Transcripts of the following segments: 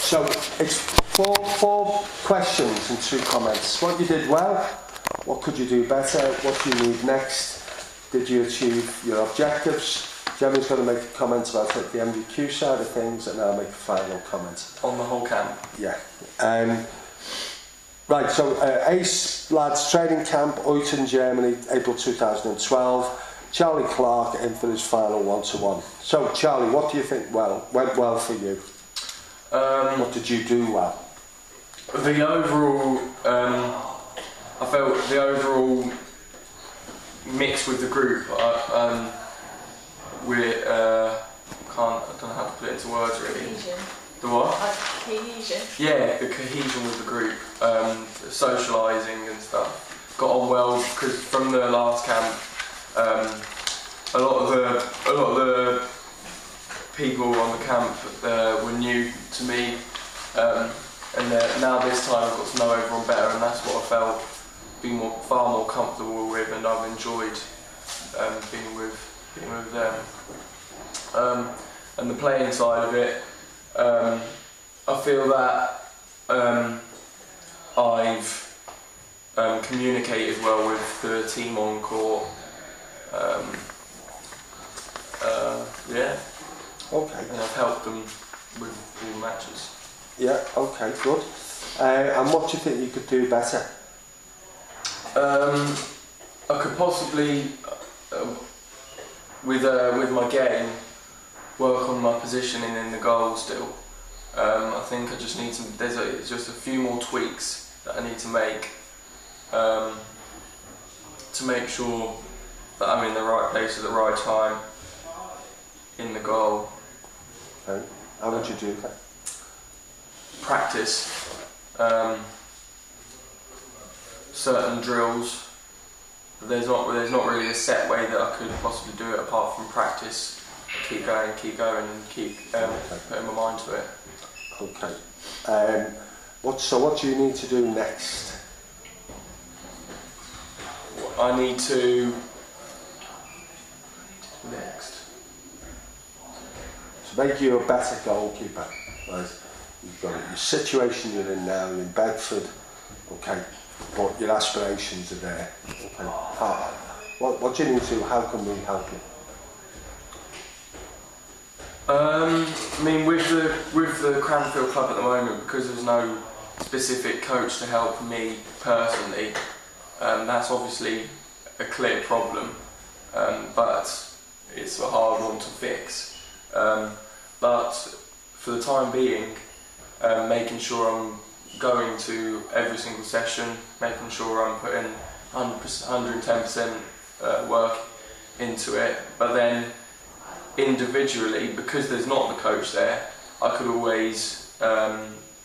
So it's four questions and 2 comments. What you did well, what could you do better, what do you need next, did you achieve your objectives? Jeremy's going to make a comment about the MVQ side of things, and I'll make a final comment. On the whole camp? Yeah. Right, so AASE Lads Training Camp, Uyton, Germany, April 2012. Charlie Clark in for his final 1-to-1. So, Charlie, what do you think went well for you? What did you do well? The overall, I felt the overall mix with the group. I don't know how to put it into words really. Cohesion. The what? Cohesion. Yeah, the cohesion with the group, socialising and stuff. Got on well because from the last camp, a lot of the people on the camp were new to me, and now this time I've got to know everyone better, and that's what I felt far more comfortable with, and I've enjoyed being with them. And the playing side of it, I feel that I've communicated well with the team on court. Yeah. Okay. And I've helped them with all the matches. Yeah. Okay. Good. And what do you think you could do better? I could possibly, with my game, work on my positioning in the goal still. I think I just need to. There's just a few more tweaks that I need to make sure that I'm in the right place at the right time in the goal. Okay. How would you do that? Practice certain drills. There's not really a set way that I could possibly do it apart from practice. Keep going, and keep putting my mind to it. Okay. What do you need to do next? I need to To make you a better goalkeeper, right? You've got your situation you're in now, you're in Bedford, okay, but your aspirations are there. Okay. What do you need to do? How can we help you? I mean, with the Cranfield club at the moment, because there's no specific coach to help me personally, that's obviously a clear problem, but it's a hard one to fix. But for the time being, making sure I'm going to every single session, making sure I'm putting 110% work into it, but then individually, because there's not the coach there, I could always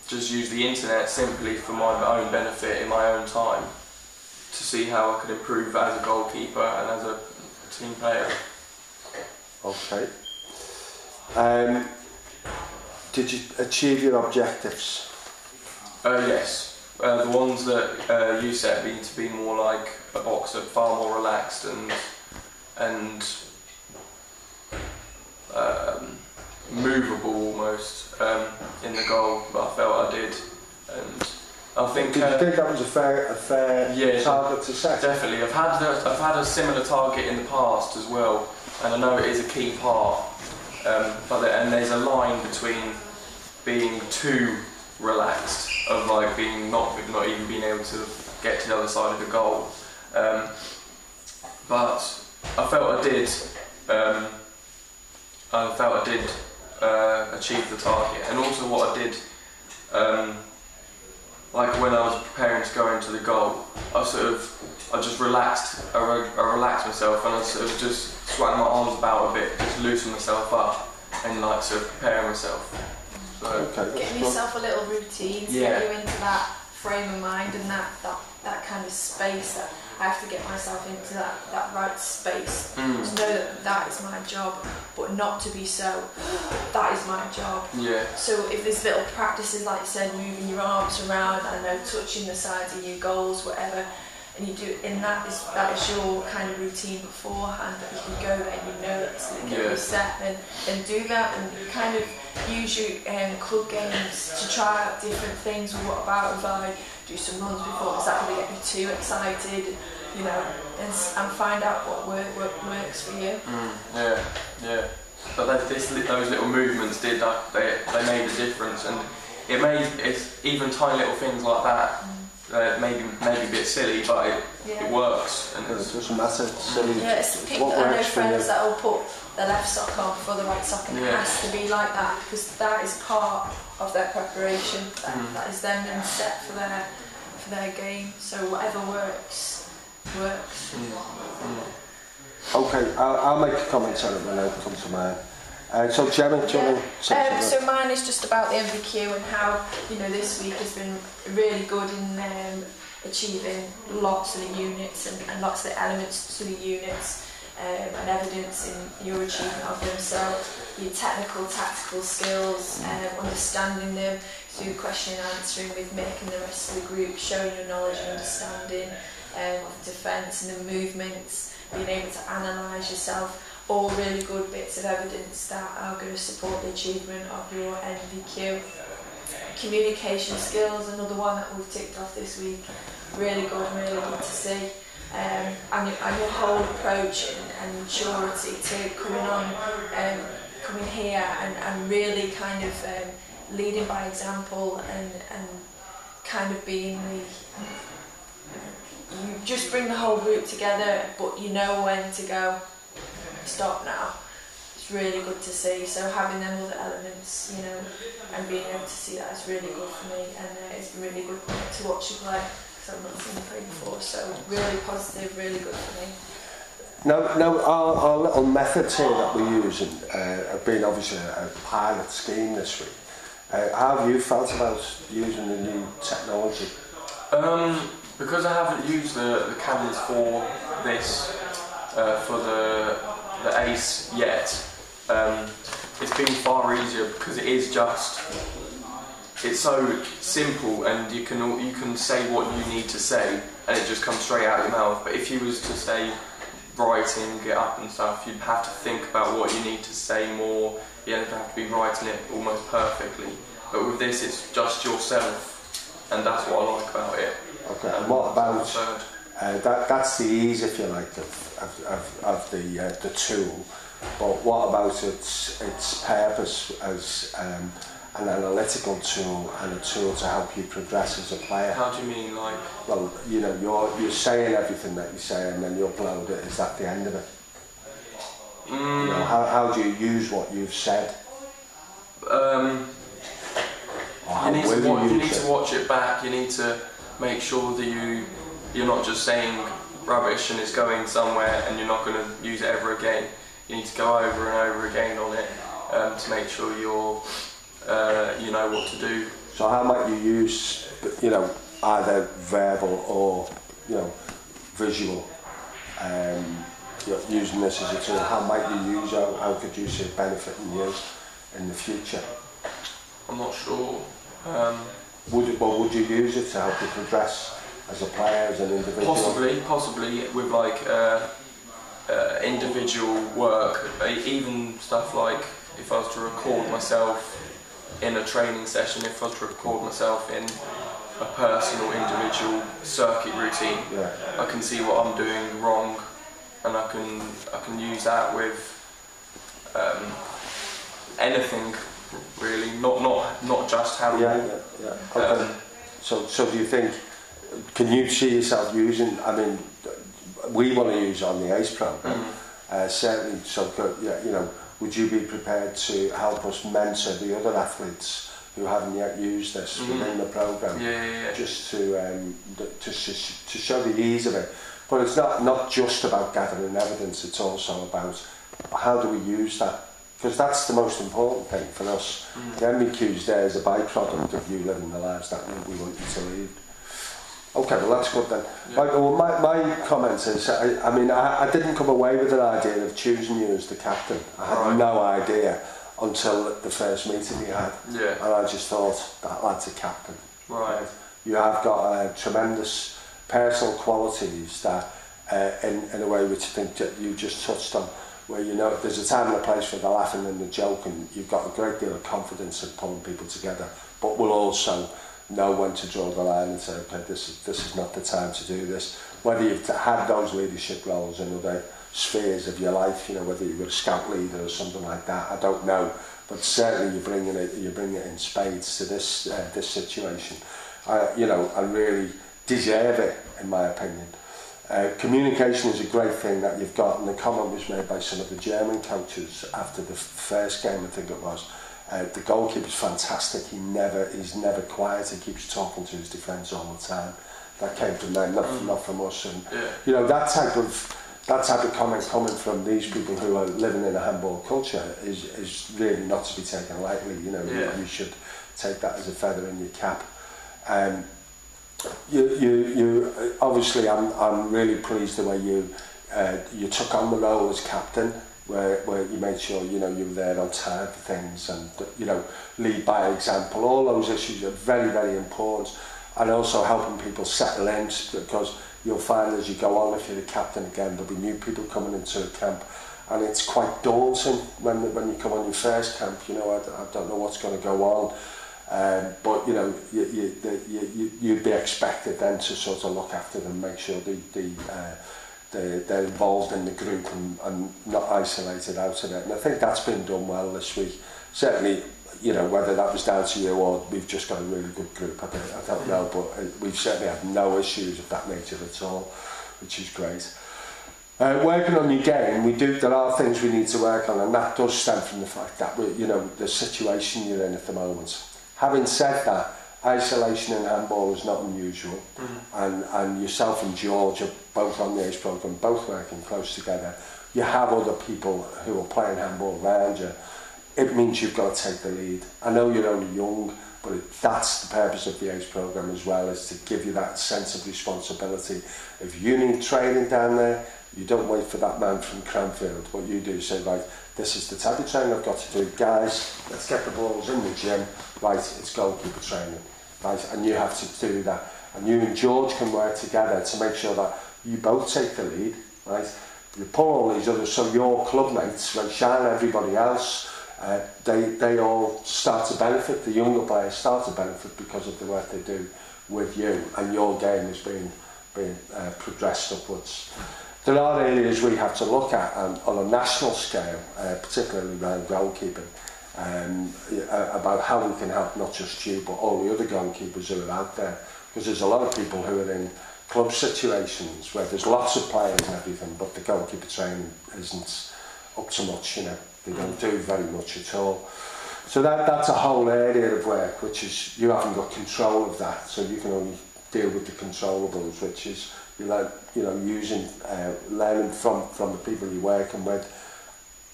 just use the internet simply for my own benefit in my own time to see how I could improve as a goalkeeper and as a team player. Okay. Did you achieve your objectives? Yes. The ones that you set me to be more like a boxer, far more relaxed and movable almost in the goal, but I felt I did, and I think. Did you think that was a fair target to set? Definitely. I've had a similar target in the past as well, and I know it is a key part. And there's a line between being too relaxed, of like being not even being able to get to the other side of the goal. But I felt I did. Achieve the target, and also what I did, like when I was preparing to go into the goal, I just relaxed. I relaxed myself, and I sort of just swung my arms about a bit, just loosen myself up, and like sort of preparing myself. So getting yourself a little routine to get you into that frame of mind and that kind of space that I have to get myself into that right space to know that is my job, but not to be so, that is my job. Yeah. So if there's little practices, like you said, moving your arms around, I know, touching the sides of your goals, whatever, and you do, and that is your kind of routine beforehand, that you can go there and you know that's going to get you set, and do that, and you kind of use your club games to try out different things. What about if I do some runs before? Is that going to get me too excited? You know, and find out what works for you. Yeah. But those little movements they made a difference, and it's even tiny little things like that. Maybe a bit silly, but it works. And it doesn't matter. It's silly. Yeah, it's people that I know friends that will put the left sock on before the right sock, and it has to be like that because that is part of their preparation. That is them then set for their game. So whatever works. Okay, I'll make a comment on it when I come to mine. So Gemma, do you want to so mine is just about the MVQ and how, you know, this week has been really good in achieving lots of the units and lots of the elements to the units and evidence in your achievement of them. So your technical, tactical skills, understanding them through question and answering with making the rest of the group, showing your knowledge and understanding of defence and the movements, being able to analyse yourself. All really good bits of evidence that are going to support the achievement of your NVQ. Communication skills, another one that we've ticked off this week. Really good to see. And your whole approach and maturity to coming here and really kind of leading by example and kind of being you just bring the whole group together, but you know when to go. Stop now. It's really good to see. So having them other elements, you know, and being able to see that is really good for me, and it's really good to watch you play because I've not seen you play before. So really positive, really good for me. Now our little methods here that we're using have been obviously a pilot scheme this week. How have you felt about using the new technology? Because I haven't used the cameras for this, for the AASE yet, it's been far easier because it's so simple, and you can say what you need to say and it just comes straight out of your mouth. But if you was to say writing, get up and stuff, you'd have to think about what you need to say more. You don't have to be writing it almost perfectly. But with this, it's just yourself, and that's what I like about it. Okay, and what about that's the ease, if you like, of the tool. But what about its purpose as an analytical tool and a tool to help you progress as a player? How do you mean, like? Well, you know, you're saying everything that you say, and then you upload it. Is that the end of it? You know, how do you use what you've said? You need to watch it back. You need to make sure that you're not just saying rubbish and it's going somewhere and you're not going to use it ever again. You need to go over and over again on it to make sure you know what to do. So how might you use, you know, either verbal or, you know, visual? You're using this as a tool. How might you use it? How could you see it benefiting you in the future? I'm not sure. Would you use it to help you progress as a player, as an individual? Possibly with like individual work, even stuff like if I was to record myself in a training session, if I was to record myself in a personal, individual circuit routine, I can see what I'm doing wrong, and I can use that with anything. Really, not just how. Okay. So do you think? Can you see yourself using? I mean, we want to use it on the AASE program. Certainly. So, you know, would you be prepared to help us mentor the other athletes who haven't yet used this within the program? Just to show the ease of it. But it's not just about gathering evidence. It's also about how do we use that. Because that's the most important thing for us. The MVQ's there as a byproduct of you living the lives that we want you to lead. Okay, well that's good then. Right, well, my comment is, I didn't come away with an idea of choosing you as the captain. I had no idea until the first meeting we had. And I just thought, that lad's a captain. Right. You have got tremendous personal qualities that, in a way which I think that you just touched on, where you know there's a time and a place for the laughing and the joke, and you've got a great deal of confidence in pulling people together, but will also know when to draw the line and say, okay, this is not the time to do this. Whether you've had those leadership roles in other spheres of your life, you know, whether you were a scout leader or something like that, I don't know, but certainly you're bringing it in spades to this situation. You know, and really deserve it, in my opinion. Communication is a great thing that you've got, and the comment was made by some of the German coaches after the first game, I think it was. The goalkeeper's fantastic. He's never quiet. He keeps talking to his defence all the time. That came from them, not from us. And you know, that type of comment coming from these people who are living in a handball culture is really not to be taken lightly. You know, you should take that as a feather in your cap. You obviously, I'm really pleased the way you took on the role as captain, where you made sure, you know, you were there on time for things, and, you know, lead by example. All those issues are very, very important, and also helping people settle in, because you'll find as you go on, if you're the captain again, there'll be new people coming into a camp, and it's quite daunting when you come on your first camp. You know, I don't know what's going to go on. But you know, you'd be expected then to sort of look after them, make sure they're involved in the group and not isolated out of it. And I think that's been done well this week. Certainly, you know, whether that was down to you or we've just got a really good group, I don't know, but we've certainly had no issues of that nature at all, which is great. Working on your game, there are things we need to work on, and that does stem from the fact that you know, the situation you're in at the moment. Having said that, isolation in handball is not unusual, and yourself and George are both on the ACE programme, both working close together. You have other people who are playing handball around you. It means you've got to take the lead. I know you're only young, but that's the purpose of the ACE programme as well, is to give you that sense of responsibility. If you need training down there, you don't wait for that man from Cranfield. What you do is say, right, this is the type of training I've got to do. Guys, let's get the balls in the gym. Right, it's goalkeeper training. Right, and you have to do that. And you and George can work together to make sure that you both take the lead. Right, you pull all these others, so your club mates, right, Sean, everybody else, they all start to benefit. The younger players start to benefit because of the work they do with you, and your game is being progressed upwards. There are areas we have to look at on a national scale, particularly around goalkeeping, about how we can help not just you but all the other goalkeepers who are out there, because there's a lot of people who are in club situations where there's lots of players and everything, but the goalkeeper training isn't up to much. You know, they don't do very much at all. So that's a whole area of work which is, you haven't got control of that, so you can only deal with the controllables, which is using learning from the people you're working with,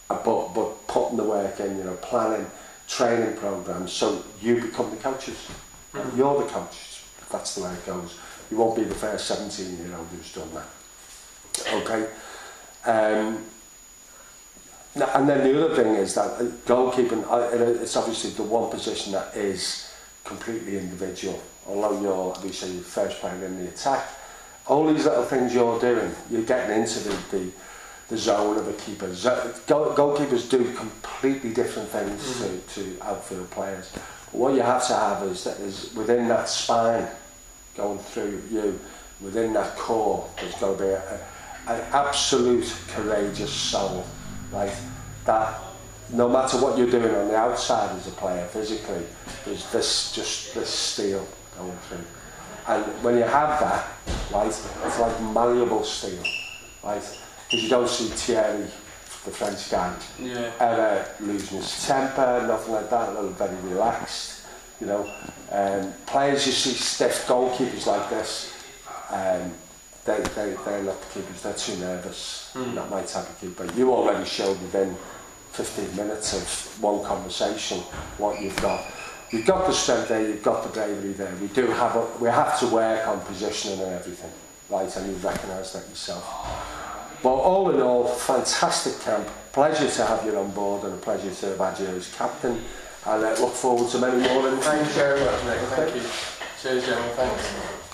but putting the work in, you know, planning training programs so you become the coaches. You're the coaches. That's the way it goes. You won't be the first 17-year-old who's done that. Okay. And then the other thing is that goalkeeping, it's obviously the one position that is completely individual. Although you're first player in the attack, all these little things you're doing, you're getting into the zone of a keeper. Goalkeepers do completely different things to outfield players. But what you have to have is within that spine, going through you, within that core, there's got to be an absolute courageous soul, right? That no matter what you're doing on the outside as a player physically, there's this steel going through. And when you have that, right, it's like malleable steel, right? Because you don't see Thierry, the French guy, ever losing his temper, nothing like that. They're very relaxed, you know. Players you see stiff, goalkeepers like this, they're not the keepers. They're too nervous. Not my type of keeper. You already showed within 15 minutes of one conversation what you've got. You've got the strength there, you've got the bravery there. We have to work on positioning and everything, right? And you recognise that yourself. But all in all, fantastic camp. Pleasure to have you on board, and a pleasure to have had you as captain. And look forward to many more. Thank you very much, Nick. Thank you. Cheers, Gemma. Thanks.